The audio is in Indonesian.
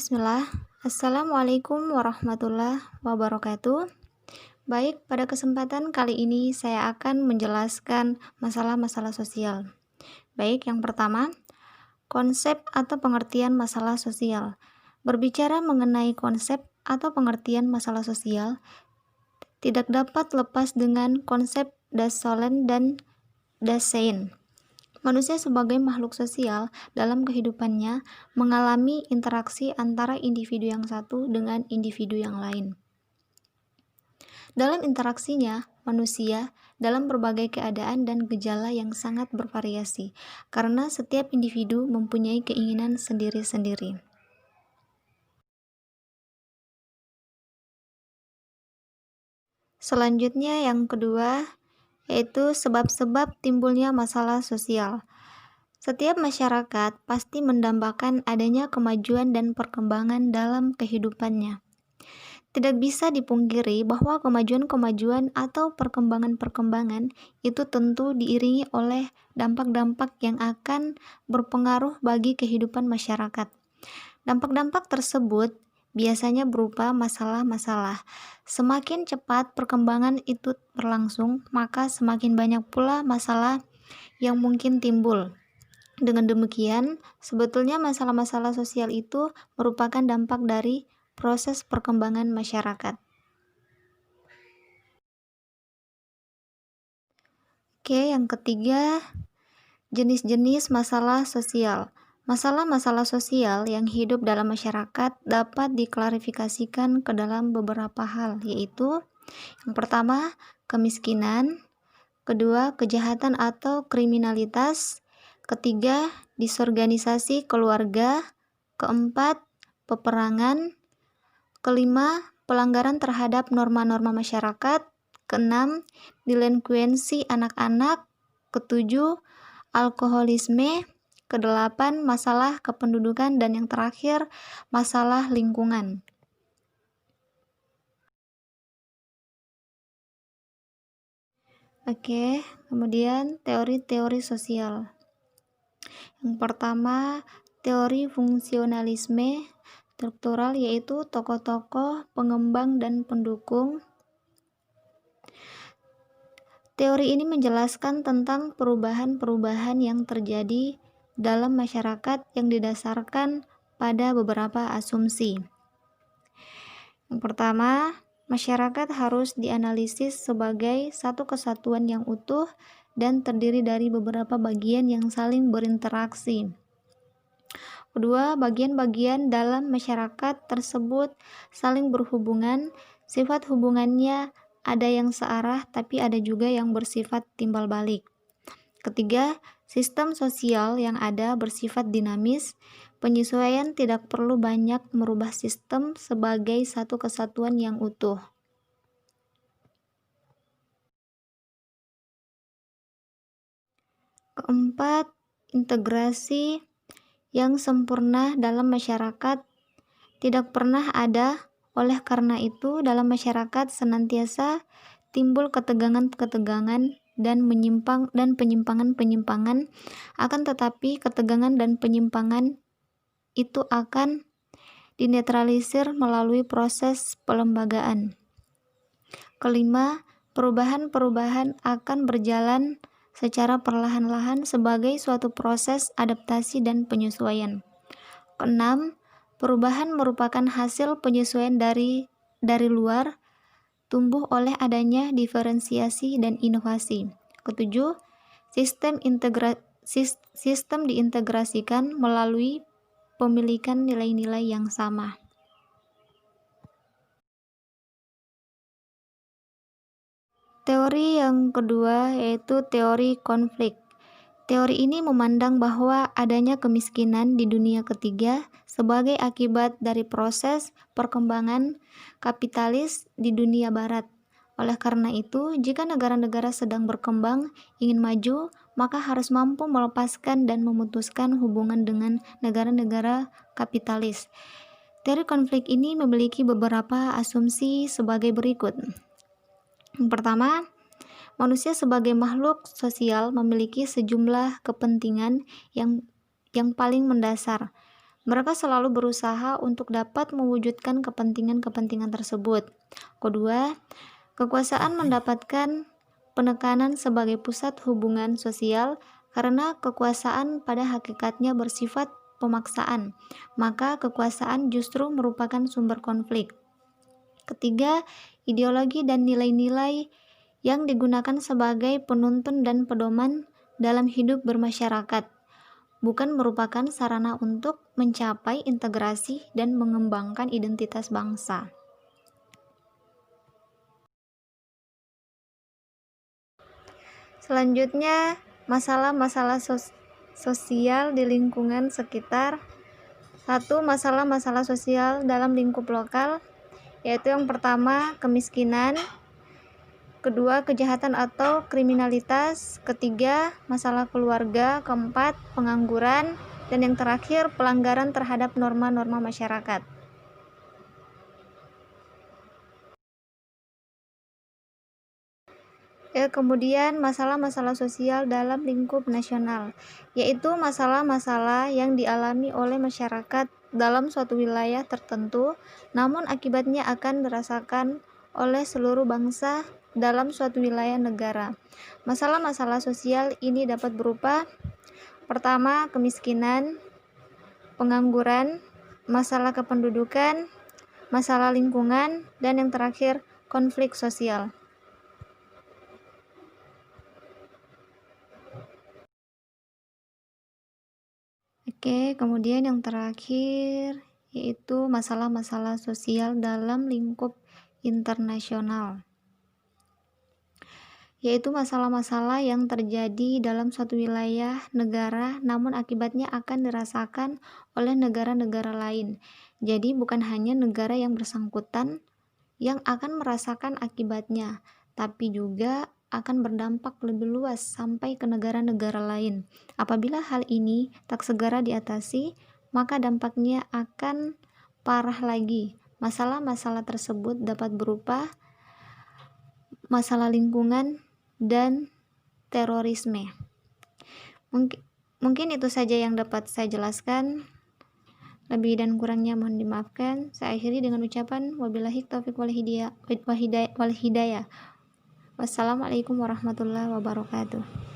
Bismillah. Assalamualaikum warahmatullahi wabarakatuh. Baik, pada kesempatan kali ini saya akan menjelaskan masalah-masalah sosial. Baik, yang pertama, konsep atau pengertian masalah sosial. Berbicara mengenai konsep atau pengertian masalah sosial, tidak dapat lepas dengan konsep das Sollen dan das Sein. Manusia sebagai makhluk sosial dalam kehidupannya mengalami interaksi antara individu yang satu dengan individu yang lain. Dalam interaksinya, manusia dalam berbagai keadaan dan gejala yang sangat bervariasi, karena setiap individu mempunyai keinginan sendiri-sendiri. Selanjutnya yang kedua, yaitu sebab-sebab timbulnya masalah sosial. Setiap masyarakat pasti mendambakan adanya kemajuan dan perkembangan dalam kehidupannya. Tidak bisa dipungkiri bahwa kemajuan-kemajuan atau perkembangan-perkembangan itu tentu diiringi oleh dampak-dampak yang akan berpengaruh bagi kehidupan masyarakat. Dampak-dampak tersebut biasanya berupa masalah-masalah. Semakin cepat perkembangan itu berlangsung, maka semakin banyak pula masalah yang mungkin timbul. Dengan demikian, sebetulnya masalah-masalah sosial itu merupakan dampak dari proses perkembangan masyarakat. Oke, yang ketiga, jenis-jenis masalah sosial. Masalah-masalah sosial yang hidup dalam masyarakat dapat diklarifikasikan ke dalam beberapa hal, yaitu yang pertama, kemiskinan, kedua, kejahatan atau kriminalitas, ketiga, disorganisasi keluarga, keempat, peperangan, kelima, pelanggaran terhadap norma-norma masyarakat, keenam, delinkuensi anak-anak, ketujuh, alkoholisme, kedelapan, masalah kependudukan, dan yang terakhir, masalah lingkungan. Oke, kemudian teori-teori sosial. Yang pertama, teori fungsionalisme struktural, yaitu tokoh-tokoh, pengembang, dan pendukung. Teori ini menjelaskan tentang perubahan-perubahan yang terjadi dalam masyarakat yang didasarkan pada beberapa asumsi. Yang pertama, masyarakat harus dianalisis sebagai satu kesatuan yang utuh dan terdiri dari beberapa bagian yang saling berinteraksi. Kedua, bagian-bagian dalam masyarakat tersebut saling berhubungan. Sifat hubungannya ada yang searah, tapi ada juga yang bersifat timbal balik. Ketiga, sistem sosial yang ada bersifat dinamis. Penyesuaian tidak perlu banyak merubah sistem sebagai satu kesatuan yang utuh. Keempat, integrasi yang sempurna dalam masyarakat tidak pernah ada. Oleh karena itu, dalam masyarakat senantiasa timbul ketegangan-ketegangan dan penyimpangan-penyimpangan, akan tetapi ketegangan dan penyimpangan itu akan dinetralisir melalui proses pelembagaan. Kelima, perubahan-perubahan akan berjalan secara perlahan-lahan sebagai suatu proses adaptasi dan penyesuaian. Keenam, perubahan merupakan hasil penyesuaian dari luar, tumbuh oleh adanya diferensiasi dan inovasi. Ketujuh, sistem diintegrasikan melalui pemilikan nilai-nilai yang sama. Teori yang kedua yaitu teori konflik. Teori ini memandang bahwa adanya kemiskinan di dunia ketiga sebagai akibat dari proses perkembangan kapitalis di dunia barat. Oleh karena itu, jika negara-negara sedang berkembang, ingin maju, maka harus mampu melepaskan dan memutuskan hubungan dengan negara-negara kapitalis. Teori konflik ini memiliki beberapa asumsi sebagai berikut. Yang pertama, manusia sebagai makhluk sosial memiliki sejumlah kepentingan yang paling mendasar. Mereka selalu berusaha untuk dapat mewujudkan kepentingan-kepentingan tersebut. Kedua, kekuasaan mendapatkan penekanan sebagai pusat hubungan sosial karena kekuasaan pada hakikatnya bersifat pemaksaan, maka kekuasaan justru merupakan sumber konflik. Ketiga, ideologi dan nilai-nilai yang digunakan sebagai penuntun dan pedoman dalam hidup bermasyarakat, bukan merupakan sarana untuk mencapai integrasi dan mengembangkan identitas bangsa. Selanjutnya, masalah-masalah sosial di lingkungan sekitar. 1. Masalah-masalah sosial dalam lingkup lokal, yaitu yang pertama, kemiskinan. Kedua, kejahatan atau kriminalitas. Ketiga, masalah keluarga. Keempat, pengangguran. Dan yang terakhir, pelanggaran terhadap norma-norma masyarakat. Kemudian masalah-masalah sosial dalam lingkup nasional, yaitu masalah-masalah yang dialami oleh masyarakat dalam suatu wilayah tertentu, namun akibatnya akan dirasakan oleh seluruh bangsa dalam suatu wilayah negara. Masalah-masalah sosial ini dapat berupa: pertama, kemiskinan, pengangguran, masalah kependudukan, masalah lingkungan, dan yang terakhir, konflik sosial. Kemudian yang terakhir yaitu masalah-masalah sosial dalam lingkup internasional, yaitu masalah-masalah yang terjadi dalam suatu wilayah negara namun akibatnya akan dirasakan oleh negara-negara lain. Jadi bukan hanya negara yang bersangkutan yang akan merasakan akibatnya, tapi juga akan berdampak lebih luas sampai ke negara-negara lain. Apabila hal ini tak segera diatasi, maka dampaknya akan parah lagi. Masalah-masalah tersebut dapat berupa masalah lingkungan dan terorisme. Mungkin itu saja yang dapat saya jelaskan. Lebih dan kurangnya mohon dimaafkan. Saya akhiri dengan ucapan wabillahi taufiq wal hidayah. Wassalamualaikum warahmatullahi wabarakatuh.